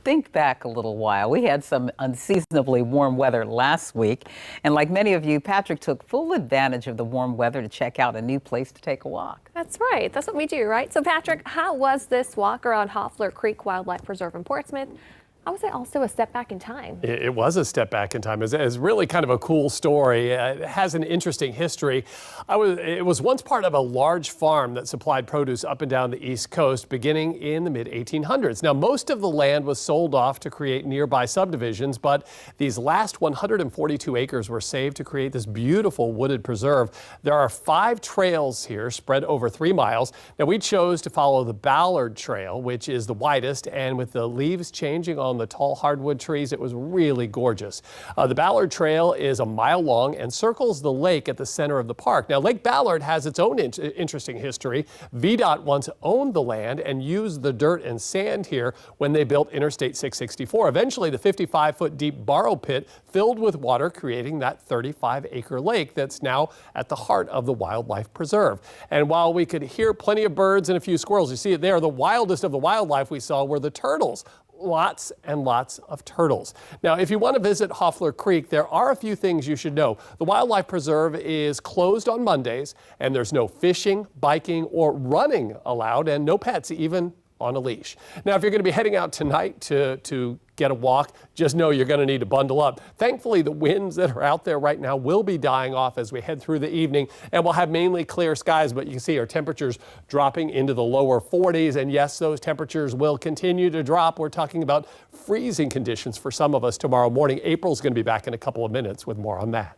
Think back a little while. We had some unseasonably warm weather last week, and like many of you, Patrick took full advantage of the warm weather to check out a new place to take a walk. That's right. That's what we do, right? So, Patrick, how was this walk around Hoffler Creek Wildlife Preserve in Portsmouth? How was it also a step back in time? It was a step back in time. It's really kind of a cool story. It has an interesting history. It was once part of a large farm that supplied produce up and down the East Coast beginning in the mid-1800s. Now, most of the land was sold off to create nearby subdivisions, but these last 142 acres were saved to create this beautiful wooded preserve. There are 5 trails here spread over 3 miles. Now, we chose to follow the Ballard Trail, which is the widest, and with the leaves changing on the tall hardwood trees, it was really gorgeous. The Ballard Trail is a mile long and circles the lake at the center of the park. Now, Lake Ballard has its own interesting history. VDOT once owned the land and used the dirt and sand here when they built Interstate 664. Eventually, the 55-foot deep borrow pit filled with water, creating that 35-acre lake that's now at the heart of the wildlife preserve. And while we could hear plenty of birds and a few squirrels, you see it there, the wildest of the wildlife we saw were the turtles. Lots and lots of turtles. Now, if you want to visit Hoffler Creek, there are a few things you should know. The Wildlife Preserve is closed on Mondays, and there's no fishing, biking, or running allowed, and no pets even on a leash. Now, if you're going to be heading out tonight to get a walk, just know you're going to need to bundle up. Thankfully, the winds that are out there right now will be dying off as we head through the evening, and we'll have mainly clear skies, but you can see our temperatures dropping into the lower 40s, and yes, those temperatures will continue to drop. We're talking about freezing conditions for some of us tomorrow morning. April's going to be back in a couple of minutes with more on that.